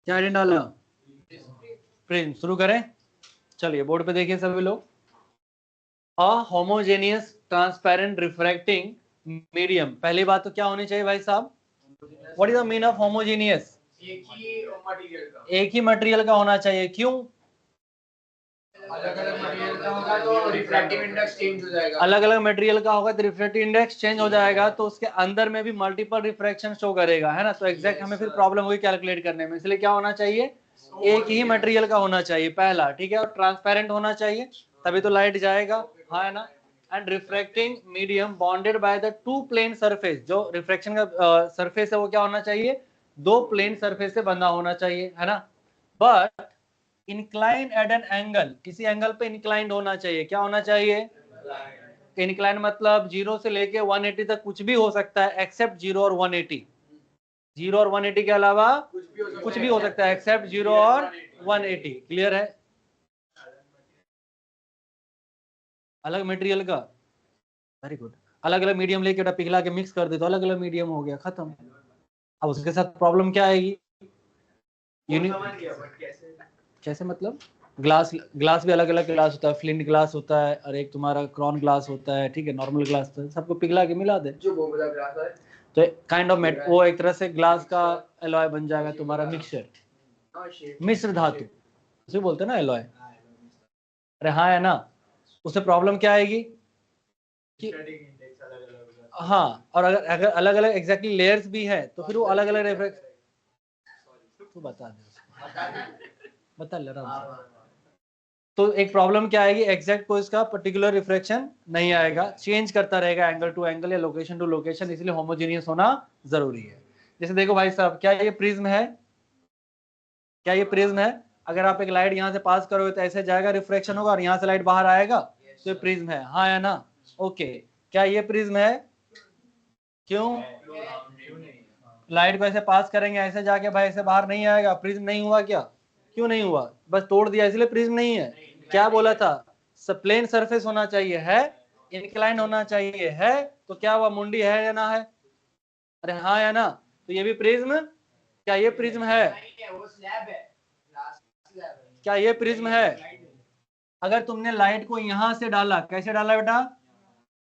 क्या हेडिंग डाला? प्रिज्म। शुरू करें, चलिए बोर्ड पे देखिए सभी लोग। अ होमोजेनियस ट्रांसपेरेंट रिफ्रैक्टिंग मीडियम, पहली बात तो क्या होनी चाहिए भाई साहब? What is the mean of homogeneous? एक ही मटेरियल का होना चाहिए। क्यों? अलग अलग मटेरियल का होगा तो रिफ्रैक्टिव इंडेक्स चेंज हो जाएगा। अलग अलग मटेरियल का होगा तो रिफ्रैक्टिव इंडेक्स चेंज हो जाएगा, तो उसके अंदर में भी मल्टीपल रिफ्रैक्शन शो करेगा, है ना। तो एग्जैक्ट हमें फिर प्रॉब्लम होगी कैलकुलेट करने में, इसलिए क्या होना चाहिए? एक ही मटेरियल का होना चाहिए पहला, ठीक है। और ट्रांसपेरेंट होना चाहिए, तभी तो लाइट जाएगा, हाँ है ना। And refracting medium bonded by the two plane surface, जो रिफ्रैक्शन का सरफेस है वो क्या होना चाहिए? दो प्लेन सरफेस से बंधा होना चाहिए, है ना। But incline at an angle, किसी एंगल पे इंक्लाइंड होना चाहिए। क्या होना चाहिए? इंक्लाइन मतलब 0 से लेके 180 तक कुछ भी हो सकता है एक्सेप्ट 0 और 180। 0 और 180 के अलावा कुछ भी हो सकता है एक्सेप्ट 0 और 180। क्लियर है? अलग मटेरियल का, वेरी गुड। अलग अलग मीडियम लेके पिघला के मिक्स कर दे तो अलग अलग मीडियम हो गया, खत्म। अब उसके साथ प्रॉब्लम क्या आएगी? कैसे मतलब? ग्लास, ग्लास भी अलग अलग ग्लास होता है, फ्लिंट ग्लास होता है और एक तुम्हारा क्रॉन ग्लास होता है, ठीक है, नॉर्मल ग्लास होता है। सबको पिघला के मिला दे जो बोबला ग्लास है तो काइंड ऑफ मेट, वो एक तरह से ग्लास का एलॉय बन जाएगा तुम्हारा, मिक्सचर, मिश्र धातु उसे बोलते हैं ना एलॉय। अरे हाँ है ना। उससे प्रॉब्लम क्या आएगी कि हाँ, और अगर अगर अलग अलग एग्जैक्टली लेयर्स भी है तो फिर वो अलग अलग रिफ्रैक्ट, तू बता दे, बता ले आराम से। तो एक प्रॉब्लम क्या आएगी, एग्जैक्ट कोई इसका पर्टिकुलर रिफ्रैक्शन नहीं आएगा, चेंज करता रहेगा एंगल टू एंगल या लोकेशन टू लोकेशन, इसलिए होमोजेनियस होना जरूरी है। जैसे देखो भाई साहब, क्या ये प्रिज्म है? क्या ये प्रिज्म है? अगर आप एक लाइट यहाँ से पास करोगे तो ऐसे जाएगा, रिफ्रैक्शन होगा और यहाँ से लाइट बाहर आएगा, तो ये प्रिज्म है, हाँ या ना? ओके, क्या ये प्रिज्म है? क्यों? लाइट को ऐसे पास करेंगे, ऐसे जाके भाई ऐसे बाहर नहीं आएगा, प्रिज्म नहीं हुआ क्या? क्यों नहीं हुआ? बस तोड़ दिया इसलिए प्रिज्म नहीं है। क्या बोला था? प्लेन सरफेस होना चाहिए, है, इंक्लाइन होना चाहिए, है, तो क्या हुआ? मुंडी है या ना है? अरे हाँ या ना? तो ये भी प्रिज्म, क्या ये प्रिज्म है? क्या ये प्रिज्म है? अगर तुमने लाइट को यहां से डाला, कैसे डाला बेटा?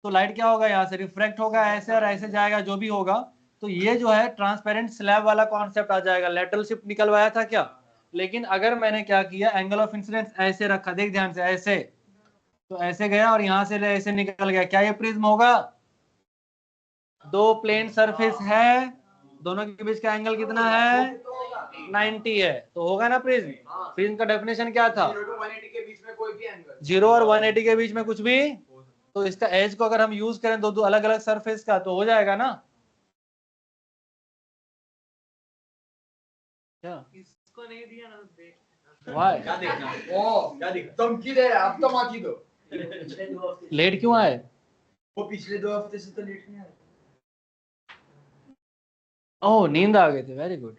तो लाइट क्या होगा? यहाँ से रिफ्रैक्ट होगा, ऐसे और ऐसे जाएगा, जो भी होगा। तो ये जो है ट्रांसपेरेंट स्लैब वाला कॉन्सेप्ट आ जाएगा। लेटरल शिफ्ट निकलवाया था क्या? लेकिन अगर मैंने क्या किया, एंगल ऑफ इंसिडेंस ऐसे रखा, देख ध्यान से, ऐसे, तो ऐसे गया और यहां से ऐसे निकल गया, क्या ये प्रिज्म होगा? दो प्लेन सरफेस है, दोनों के बीच का एंगल कितना है? 90 है, तो होगा ना प्रिज्म। प्रिज्म का डेफिनेशन क्या था? 0 और 180 के बीच में कुछ भी, तो इसका एज को अगर हम यूज करें दो अलग अलग सरफेस का, तो हो जाएगा ना। क्या इसको नहीं दिया ना? वाह, क्या देखना? ओ क्या दिख, धमकी दे रहा है, अब तो माची दो। लेट क्यों आए? वो पिछले 2 हफ्ते से तो लेट नहीं आए। ओह, नींद आ गए थे, वेरी गुड।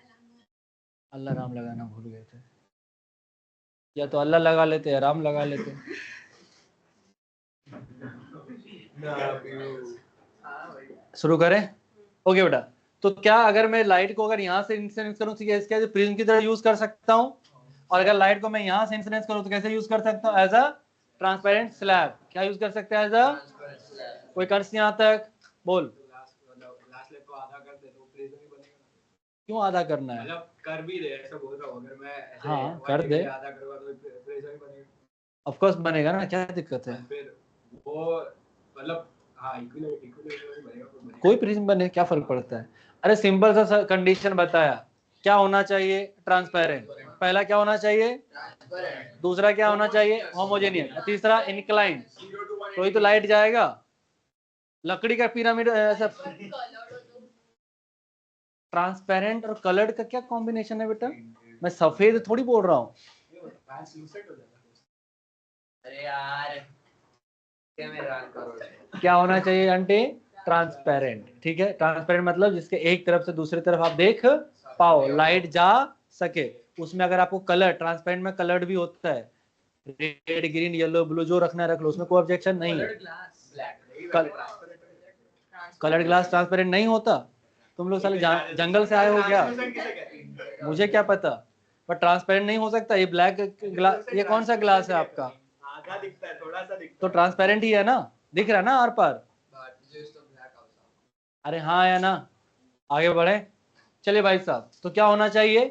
अल्लाह राम लगाना भूल गए थे, या तो अल्लाह लगा लेते या राम लगा लेते। शुरू करें? ओके बेटा, तो क्या अगर मैं लाइट को अगर यहाँ से इंसिडेंस करूँ तो क्या प्रिज्म की तरह यूज कर सकता हूँ? और अगर लाइट को मैं यहाँ से इंसिडेंस करूँ तो कैसे यूज कर सकता हूँ? As a transparent slab. क्या यूज कर सकते हैं? एज अ, कोई कंस यहाँ तक बोल। क्यों आधा करना है? मतलब कर भी दे, ऐसा बोल रहा हूँ, अगर मैं हाँ कर दे, आधा करूँगा तो प्रिज्म ही बनेगा। ऑफ कोर्स बनेगा ना, क्या दिक्कत है? फिर वो मतलब हाँ इक्विवेलेंट बनेगा, कोई प्रिज्म बने, क्या फर्क पड़ता है? अरे सिंपल सा कंडीशन बताया, क्या होना चाहिए? ट्रांसपेरेंट। पहला क्या होना चाहिए? दूसरा क्या होना चाहिए? होमोजेनियस। तीसरा इनक्लाइन, तो ही तो लाइट जाएगा। लकड़ी का पिरामिड ऐसा, ट्रांसपेरेंट और कलर्ड का क्या कॉम्बिनेशन है बेटा? मैं सफेद थोड़ी बोल रहा हूँ। अरे यार क्या होना चाहिए आंटी? ट्रांसपेरेंट, ठीक है। ट्रांसपेरेंट मतलब जिसके एक तरफ से दूसरी तरफ आप देख पाओ, लाइट जा सके। उसमें अगर आपको कलर, ट्रांसपेरेंट में कलर्ड भी होता है, रेड ग्रीन येलो ब्लू, जो रखना है रख लो, उसमें कोई ऑब्जेक्शन नहीं है। कलर्ड ग्लास ट्रांसपेरेंट नहीं होता? तुम लोग साले जंगल से आए हो क्या? मुझे क्या पता। बट ट्रांसपेरेंट नहीं हो सकता। ये ब्लैक ग्लास, ये कौन सा ग्लास है आपका? आधा दिखता है, थोड़ा सा दिखता तो है। ट्रांसपेरेंट ही है ना, दिख रहा है ना आर पार। अरे हाँ या ना, आगे बढ़े। चलिए भाई साहब, तो क्या होना चाहिए?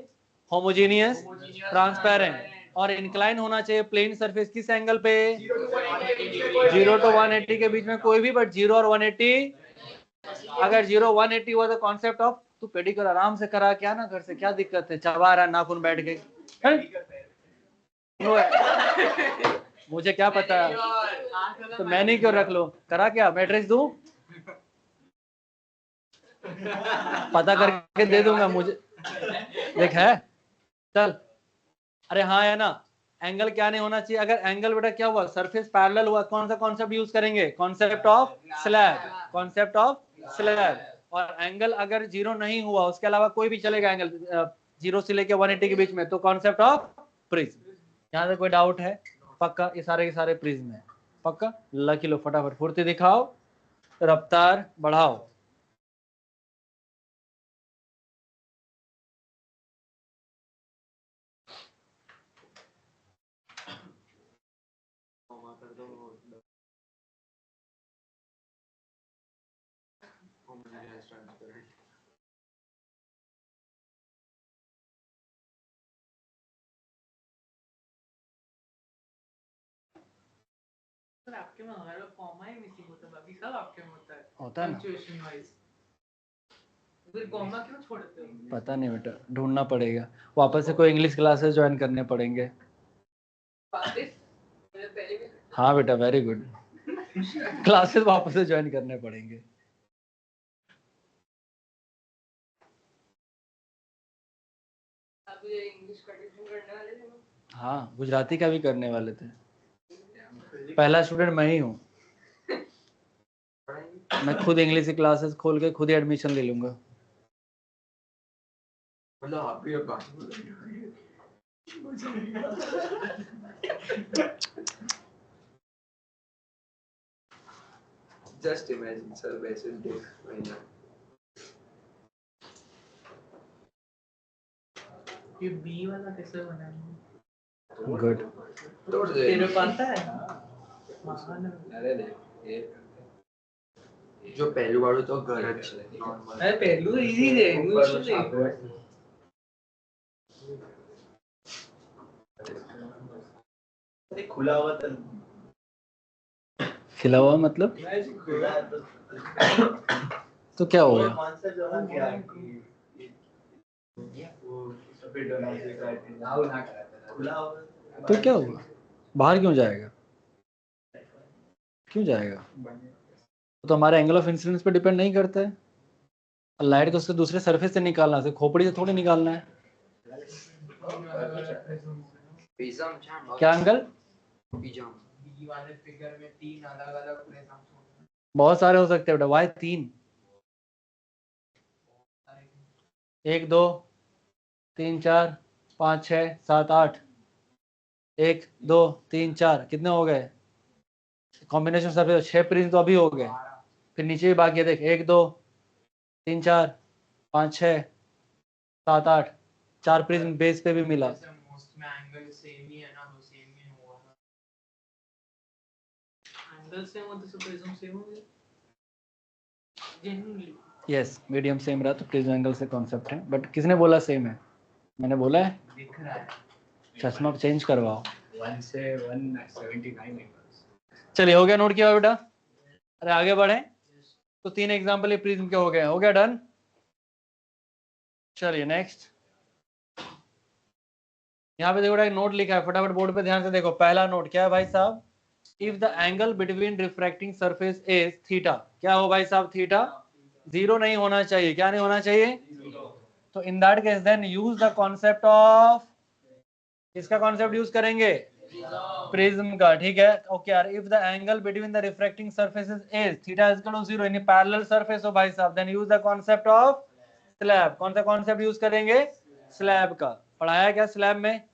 होमोजेनियस, ट्रांसपेरेंट और इंक्लाइन होना चाहिए प्लेन सरफेस किस एंगल पे? 0 to 180 के बीच में कोई भी, बट 0 और 180। अगर 0 180 हुआ तो कॉन्सेप्ट ऑफ, तू पेडिक्योर आराम से करा क्या ना घर से, क्या दिक्कत है? चबा रहा नाखून बैठ के, मुझे क्या पता, तो मैंने क्यों रख लो, करा क्या? मैं एड्रेस दूं, पता करके दे दूंगा, मुझे देख है। चल, अरे हाँ या ना, एंगल क्या नहीं होना चाहिए? अगर एंगल बेटा क्या हुआ, सरफेस पैरेलल हुआ, कौन सा कॉन्सेप्ट यूज करेंगे? Concept of slab, concept of slab. और एंगल अगर 0 नहीं हुआ, उसके अलावा कोई भी चलेगा एंगल 0 से लेके 180 के बीच में, तो कॉन्सेप्ट ऑफ प्रिज्म। यहाँ से कोई डाउट है? पक्का ये सारे के सारे प्रिज्म है, पक्का। लकी लो, फटाफट फुर्ती दिखाओ, रफ्तार बढ़ाओ। आपके में हर कॉमा ही मिसिंग होता है, बाकी सब आपके में होता है, होता है ना, पंक्चुएशन वाइज। फिर कॉमा क्यों छोड़ते हो? पता नहीं बेटा, ढूंढना पड़ेगा, वापस से कोई इंग्लिश क्लासेस ज्वाइन करने पड़ेंगे। हाँ बेटा, वेरी गुड। क्लासेस वापस से ज्वाइन करने पड़ेंगे। आप ये इंग्लिश का ट्यूशन करने वाले थे? हाँ, गुजराती का भी करने वाले थे। पहला स्टूडेंट मैं ही हूँ। मैं खुद इंग्लिश की क्लासेस खोल के खुद ही एडमिशन ले लूंगा। मतलब आप भी अब जस्ट इमेजिन सर, वैसे देख महीना ये बी वाला कैसे बना है? गुड। तोड़ दे। तेरे पास है? अरे देख, ये जो पहलू वालों तो घर नॉर्मल। अरे पहलू इजी है, मुश्किल है। खुला हुआ तो खिला हुआ मतलब? तो क्या हो गया? तो क्या हुआ? बाहर क्यों जाएगा? क्यों जाएगा? तो हमारे एंगल ऑफ इंसिडेंस पे डिपेंड नहीं करता है। लाइट को उससे दूसरे सरफेस से निकालना है, खोपड़ी से थोड़ी निकालना है। क्या एंगल? वाले फिगर में 3 अलग-अलग प्रिज्म, बहुत सारे हो सकते हैं बेटा। वाई 3? 1 2 3 4 5 6 7 8, 1 2 3 4, कितने हो गए? कॉम्बिनेशन सरफेस 6 प्रिज्म तो अभी हो गए। फिर नीचे भी बाकी है, देख 1 2 3 4 5 6 7 8, 4 प्रिज्म बेस पे भी मिला। मोस्ट में एंगल सेम ही है ना, तो सेम ही होगा ना। एंगल सेम हो तो प्रिज्म सेम होंगे जनरली। यस, मीडियम सेम रहा तो प्रिज्म एंगल से कॉन्सेप्ट है, बट किसने बोला सेम है? मैंने बोला है? दिख रहा है चश्मा चेंज करवाओ। 1 से 179 एंगल्स। चलिए, हो गया नोट किया बेटा? अरे आगे बढ़े। तो 3 एग्जांपल ये प्रिज्म के हो गए, हो गया डन। चलिए नेक्स्ट। यहाँ पे देखो एक नोट लिखा है, फटाफट बोर्ड पे ध्यान से देखो। पहला नोट क्या है भाई साहब? If the angle between refracting surface is theta, क्या हो भाई साहब? थीटा 0 नहीं होना चाहिए। क्या नहीं होना चाहिए? तो in that case then use the concept of, किसका कॉन्सेप्ट यूज करेंगे? प्रिज्म का, ठीक है। ओके यार, if the angle between the refracting surfaces is theta is equal to 0 यानी पैरेलल सरफेस हो भाई साहब, then use the concept of slab. कौन सा कॉन्सेप्ट यूज करेंगे? स्लैब का। पढ़ाया क्या स्लैब में?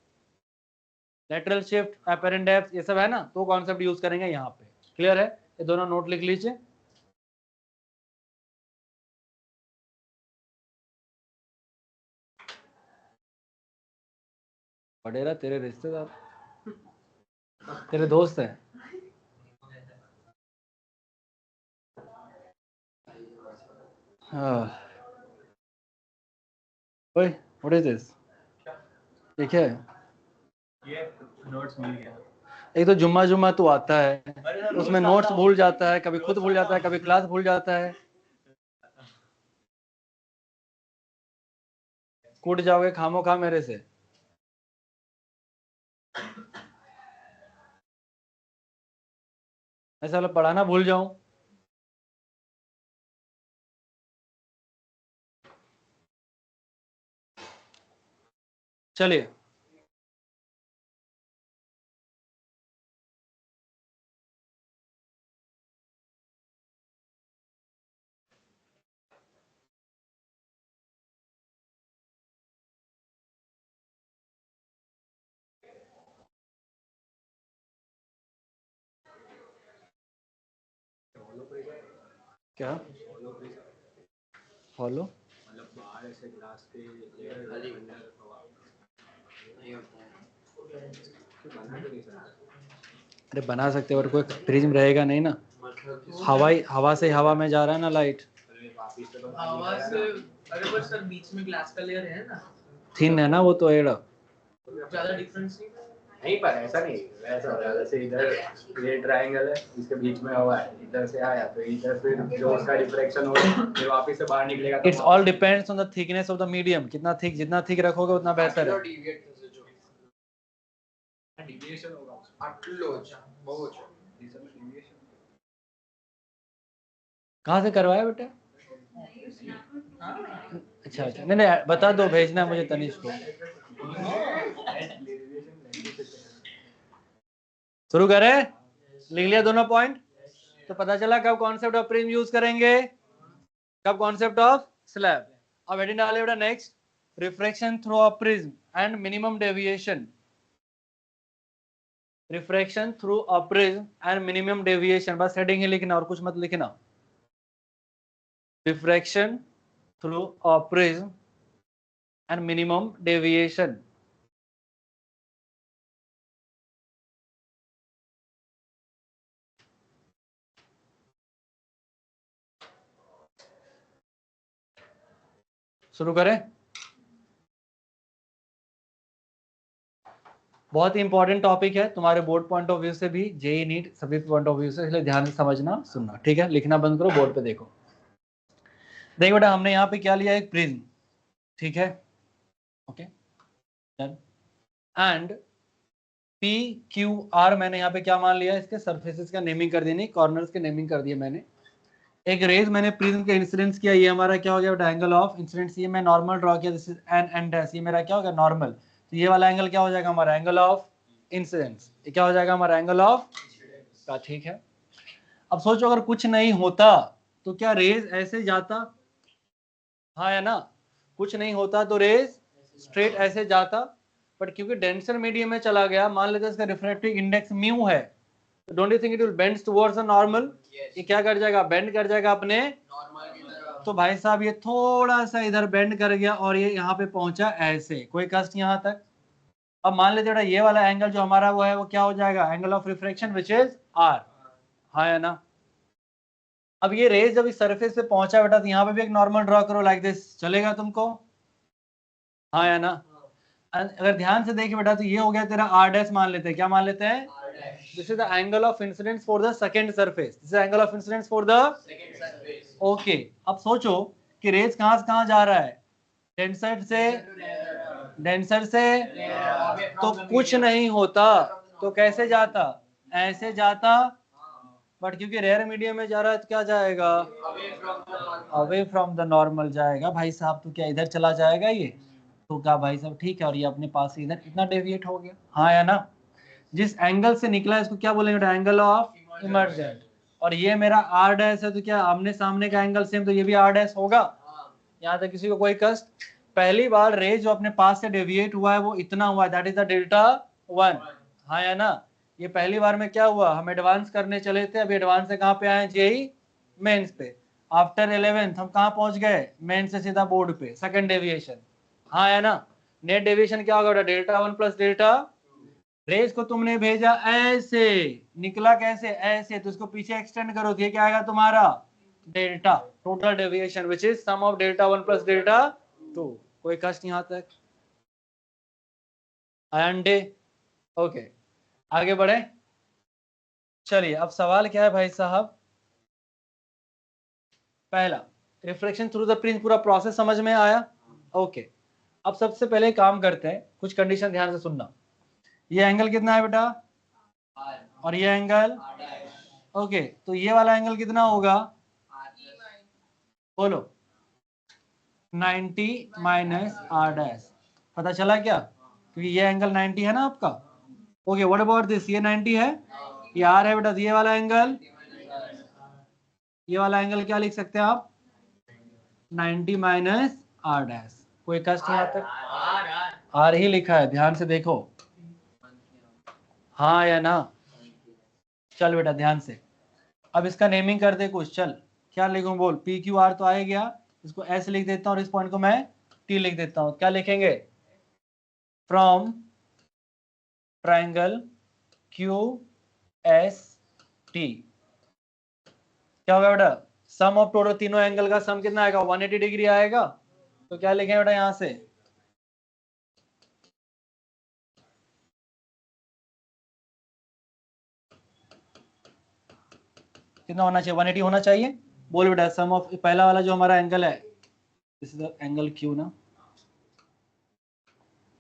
लेटरल शिफ्ट, अपरेंट डेप्थ, ये सब है ना, तो कॉन्सेप्ट यूज करेंगे यहाँ पे। क्लियर है? ये दोनों नोट लिख लीजिए। वडेरा तेरे रिश्तेदार, तेरे दोस्त है? ओए व्हाट इज दिस? ये क्या है? ये नोट्स मिल गया। एक तो जुम्मा जुम्मा तू आता है, उसमें नोट्स भूल जाता है, कभी खुद भूल जाता है, कभी क्लास भूल जाता है। कूट जाओगे खामो खा मेरे से। ऐसा वाला पढ़ाना भूल जाऊं? चलिए क्या फॉलो? मतलब बाहर ऐसे ग्लास के अंदर हवा नहीं होता है। बना तो नहीं सकता। अरे बना सकते हो, और कोई प्रिज्म रहेगा नहीं ना। हवा से हवा में जा रहा है ना लाइट। अरे वापिस तो हवा से, अरे पर सर बीच में ग्लास का लेयर है ना, थिन है ना वो तो एड़ा। ज्यादा डिफरेंस नहीं। नहीं, पर ऐसा नहीं, ऐसा हो रहा है जैसे इधर ये ट्रायंगल है, इसके बीच में हवा है, इधर से आया तो इधर फिर जो उसका रिफ्लेक्शन होगा फिर वापस से बाहर निकलेगा। It's all depends on the thickness of the medium. कितना थिक, जितना थिक रखोगे उतना बेहतर है। डिविएशन होगा कहाँ से करवाया बेटा? अच्छा अच्छा, नहीं नहीं बता दो, भेजना है मुझे तनिष्क को। शुरू करें? लिख लिया दोनों पॉइंट? तो पता चला कब कॉन्सेप्ट ऑफ प्रिज्म यूज करेंगे, कब कॉन्सेप्ट ऑफ स्लैब। अब हेडिंग डाले बेटा next, refraction through a prism and minimum deviation. Refraction through a prism and minimum deviation, बस हेडिंग ही लिखना और कुछ मत लिखना। Refraction through a prism and minimum deviation. शुरू करें? बहुत ही इंपॉर्टेंट टॉपिक है तुम्हारे बोर्ड पॉइंट ऑफ व्यू से भी, जेई नीट सभी पॉइंट ऑफ व्यू से, इसलिए ध्यान से समझना सुनना, ठीक है? लिखना बंद करो, बोर्ड पे देखो। देखो बेटा हमने यहाँ पे क्या लिया, एक प्रिज्म, ठीक है? Okay and P Q R मैंने यहाँ पे क्या मान लिया, इसके सरफेसेस का नेमिंग कर दी, कॉर्नर्स के नेमिंग कर दिए मैंने। एक रेज मैंने प्रिज्म के इंसिडेंस किया, ये हमारा क्या हो गया बेटा, एंगल ऑफ इंसिडेंस। ये मैं नॉर्मल ड्रॉ किया, this is an and dash, ये मेरा क्या हो गया, नॉर्मल। तो ये वाला एंगल क्या हो जाएगा हमारा, एंगल ऑफ इंसिडेंस। ये क्या हो जाएगा हमारा, एंगल ऑफ का, ठीक है? अब सोचो अगर कुछ नहीं होता तो क्या रेज ऐसे जाता? हाँ या ना? कुछ नहीं होता तो रेज स्ट्रेट ऐसे जाता, बट क्योंकि डेंसर मीडियम में चला गया, मान लेते इसका रिफ्रैक्टिव इंडेक्स म्यू है, तो don't you think it will bend towards the normal? ये क्या कर जाएगा, बेंड कर जाएगा अपने नॉर्मल की तरह। तो भाई साहब ये थोड़ा सा इधर बेंड कर गया और ये यहाँ पे पहुंचा ऐसे, कोई कष्ट यहाँ तक। अब मान लेते बेटा ये वाला एंगल जो हमारा वो है, वो क्या हो जाएगा, angle of refraction which is R. हाँ या ना? अब ये रेज जब इस सरफेस पे पहुंचा बेटा, तो यहाँ पे भी एक नॉर्मल ड्रॉ करो लाइक दिस, चलेगा तुमको? हाँ या ना? अगर ध्यान से देखे बेटा तो ये हो गया तेरा आर डैश, मान लेते हैं, क्या मान लेते हैं, this is the angle of incidence for the second surface, this is angle of incidence for the second surface. Okay. अब सोचो कि रेज कहां से कहां जा रहा है, डेंसर से, डेंसर से, तो कुछ नहीं होता तो कैसे जाता, ऐसे जाता, बट क्योंकि रेयर मीडियम में जा रहा है तो क्या जाएगा, अवे फ्रॉम द नॉर्मल जाएगा। भाई साहब तो क्या इधर चला जाएगा ये, तो क्या भाई साहब ठीक है, और ये अपने पास से इधर इतना डेविएट हो गया। हाँ या ना? जिस एंगल से निकला इसको क्या बोलेंगे, एंगल ऑफ इमर्जेंट। और ये मेरा आर डैश है, तो क्या आमने सामने का एंगल सेम, तो ये भी आर डैश होगा। यहाँ तक किसी को कोई कष्ट? पहली बार रे जो अपने पास से डेविएट हुआ है वो इतना हुआ है, दैट इज द डेल्टा 1। हाँ या ना? ये पहली बार में क्या हुआ, हम एडवांस करने चले थे, अभी एडवांस से कहाँ पे आए, जेई मेंस पे। आफ्टर 11th हम कहाँ पहुंच गए, मेन से सीधा बोर्ड पे, सेकंड डेविएशन। हाँ या ना? नेट डेविएशन क्या होगा बेटा, डेल्टा 1 प्लस डेल्टा, रेज को तुमने भेजा ऐसे, निकला कैसे, ऐसे, तो इसको पीछे एक्सटेंड करो तो ये क्या आएगा तुम्हारा, delta, total deviation which is sum of delta 1 plus delta 2। कोई कष्ट यहां तक, अंडे, ओके आगे बढ़े। चलिए अब सवाल क्या है भाई साहब, पहला रिफ्लेक्शन थ्रू द प्रिज्म, पूरा प्रोसेस समझ में आया, ओके। अब सबसे पहले काम करते हैं, कुछ कंडीशन ध्यान से सुनना। ये एंगल कितना है बेटा, और ये एंगल, ओके, तो ये वाला एंगल कितना होगा, बोलो 90 माइनस आर डैश, पता चला क्या, क्योंकि ये एंगल 90 है ना आपका, ओके। व्हाट अबाउट दिस, ये 90 है, ये आर है बेटा, ये वाला एंगल, ये वाला एंगल क्या लिख सकते हैं आप, 90 माइनस आर डैश। कोई कष्ट यहाँ तक, आर ही लिखा है, ध्यान से देखो, हाँ या ना, चल बेटा ध्यान से। अब इसका नेमिंग कर दे कुछ, चल क्या लिखूं बोल, पी क्यू आर तो आ गया, इसको एस लिख देता हूँ और इस पॉइंट को मैं टी लिख देता हूँ, क्या लिखेंगे, from triangle Q S T, क्या होगा बेटा, सम ऑफ टोटल तीनों एंगल का सम कितना आएगा, 180 डिग्री आएगा, तो क्या लिखें बेटा यहां से, कितना होना चाहिए, 180 होना चाहिए, बोल बेटा सम ऑफ, पहला वाला जो हमारा एंगल है, this is the angle Q ना,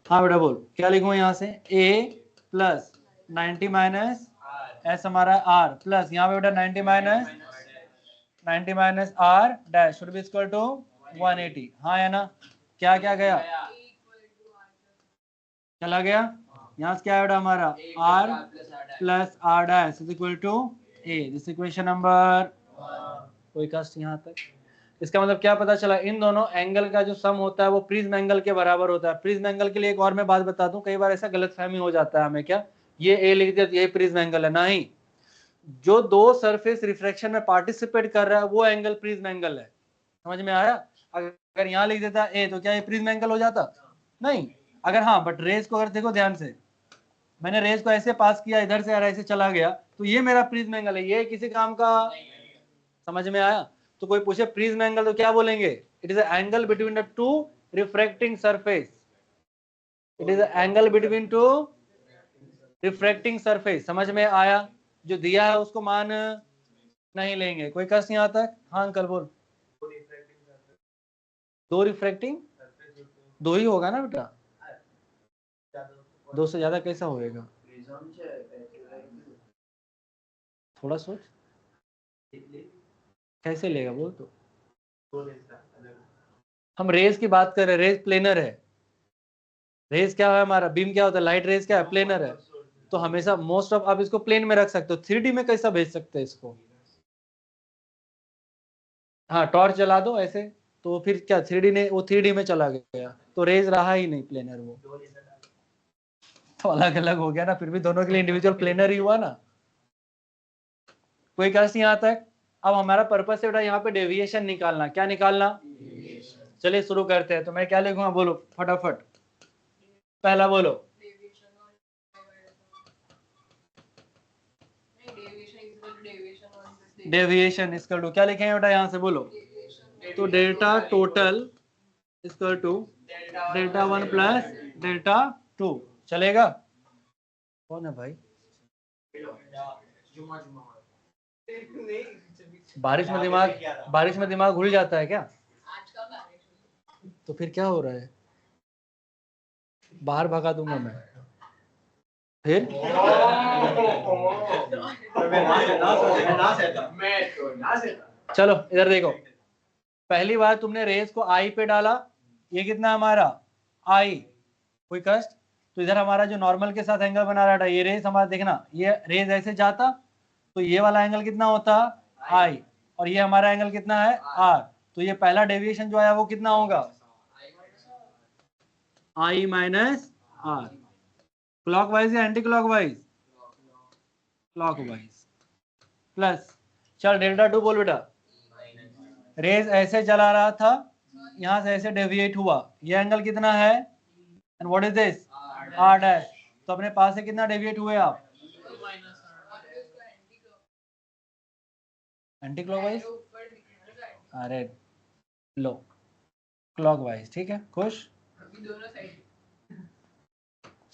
हाँ बेटा बोल, क्या लिखूं यहां से, ए प्लस 90 माइनस एस हमारा आर, प्लस यहाँ पे बेटा 90 minus R dash should be equal to 180, हाँ है ना, क्या क्या गया, चला गया, यहाँ से क्या है बेटा हमारा, R plus R dash is equal to A, this equation number, कोई कष्ट यहाँ तक। इसका मतलब क्या पता चला, इन दोनों एंगल का जो सम होता है वो प्रिज्म एंगल के बराबर होता है। प्रिज्म एंगल के लिए एक और मैं बात बता दूं, कई बार ऐसा गलतफहमी हो जाता है हमें, क्या ये ए लिख दिया तो ये प्रिज्म एंगल है, नहीं, जो दो सरफेस रिफ्रैक्शन में पार्टिसिपेट कर रहा है वो एंगल प्रिज्म एंगल है, समझ में आया। अगर यहाँ लिख देता ए तो क्या ये प्रिज्म एंगल हो जाता, नहीं, अगर हाँ, बट रेज को अगर देखो ध्यान से, मैंने रेज को ऐसे पास किया इधर से, ऐसे चला गया, तो ये मेरा प्रिज्म एंगल है, ये किसी काम का, समझ में आया। तो कोई पूछे प्रिज्म एंगल तो क्या बोलेंगे, it is angle between the two refracting surface, it is angle between two refracting surface, समझ में आया। जो दिया है उसको मान नहीं लेंगे, कोई कष्ट यहाँ तक, हाँ अंकल बोल, दो रिफ्रैक्टिंग, दो ही होगा ना बेटा, दो से ज्यादा कैसा होएगा, थोड़ा सोच, कैसे लेगा बोल, तो हम रेज की बात कर रहे हैं, रेज प्लेनर है, रेज क्या है हमारा, बीम क्या होता है, लाइट रेज क्या है, प्लेनर है, तो हमेशा मोस्ट ऑफ आप इसको प्लेन में रख सकते हो, 3D में कैसा भेज सकते हैं इसको, हाँ टॉर्च जला दो ऐसे, तो फिर क्या 3D ने, वो 3D में चला गया, तो रेज रहा ही नहीं प्लेनर, वो तो अलग अलग हो गया ना, फिर भी दोनों के लिए इंडिविजुअल प्लेनर ही हुआ ना। कोई कष्ट यहाँ तक। अब हमारा पर्पस है बेटा यहाँ पे डेविएशन निकालना, क्या निकालना, चलिए शुरू करते हैं। तो मैं क्या लिखूंगा बोलो फटाफट, पहला बोलो, डेविएशन इसका टू, क्या लिखेंगे बेटा यहाँ से बोलो, तो डेल्टा टोटल इसका टू डेल्टा 1 प्लस डेल्टा 2, चलेगा। कौन है भाई, बारिश में दिमाग घुल जाता है क्या, तो फिर क्या हो रहा है, बाहर भगा दूंगा मैं फिर, चलो इधर देखो, पहली बार तुमने रेज को आई पे डाला, ये कितना हमारा आई, कोई कष्ट, तो इधर हमारा जो नॉर्मल के साथ एंगल बना रहा था, ये रेज हमारा देखना, ये रेज ऐसे जाता तो ये वाला एंगल कितना होता आई, और ये हमारा एंगल कितना है आर, तो ये पहला डेविएशन जो आया वो कितना होगा आई माइनस आर, क्लॉकवाइज या एंटी क्लॉकवाइज, क्लॉकवाइज, प्लस चल डेल्टा 2 बोल बेटा, रेज ऐसे चला रहा था, यहां से ऐसे डेविएट हुआ, ये एंगल कितना है and what is this r dash. तो अपने पास से कितना डेविएट हुए आप? एंटी क्लॉकवाइज, अरे लो क्लॉकवाइज, ठीक है खुश।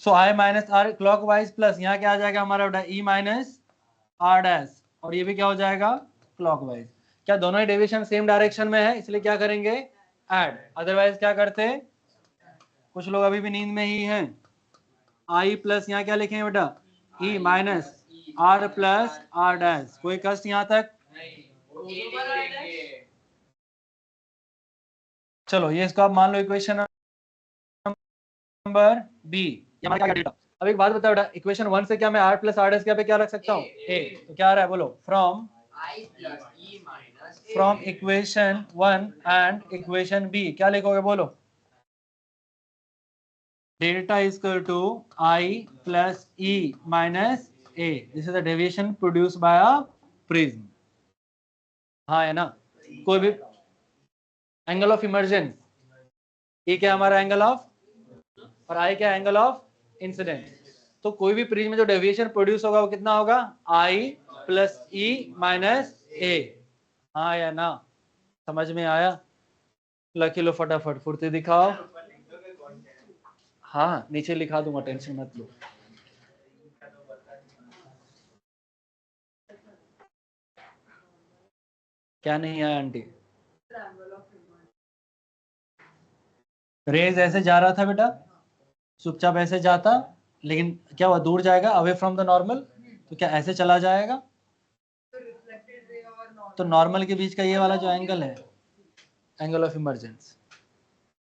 सो i minus are clockwise plus यहाँ क्या आ जाएगा हमारा बेटा e माइनस r डैश, और ये भी क्या हो जाएगा क्लॉकवाइज। क्या दोनों ही डेविएशन सेम डायरेक्शन में है, इसलिए क्या करेंगे ऐड, अदरवाइज क्या करते? कुछ लोग अभी भी नींद में ही हैं। i प्लस यहाँ क्या लिखेंगे बेटा e minus r plus r dash. कोई कष्ट यहाँ तक? चलो ये इसको आप मान लो इक्वेशन नंबर बी। अब एक बात बताओ बेटा, इक्वेशन 1 से क्या मैं r प्लस r डैश क्या पे क्या रख सकता हूँ a, तो क्या आ रहा है बोलो from equation 1 and equation B क्या लिखोगे बोलो? Delta is equal to i plus e minus a, this is the deviation produced by a prism. हाँ है ना। कोई भी एंगल ऑफ इमर्जेंस, e क्या हमारा एंगल ऑफ, और i क्या एंगल ऑफ इंसिडेंट। तो कोई भी प्रिज्म में जो डेविएशन प्रोड्यूस होगा वो कितना होगा i plus e minus a। हाँ या ना, समझ में आया? लकी लो फटाफट फुर्ती दिखाओ। हाँ नीचे लिखा दूंगा, टेंशन मत लो। क्या नहीं आया आंटी? रेज ऐसे जा रहा था बेटा, चुपचाप ऐसे जाता, लेकिन क्या हुआ दूर जाएगा अवे फ्रॉम द नॉर्मल, तो क्या ऐसे चला जाएगा? तो नॉर्मल के बीच का ये वाला जो एंगल है एंगल ऑफ इमर्जेंस,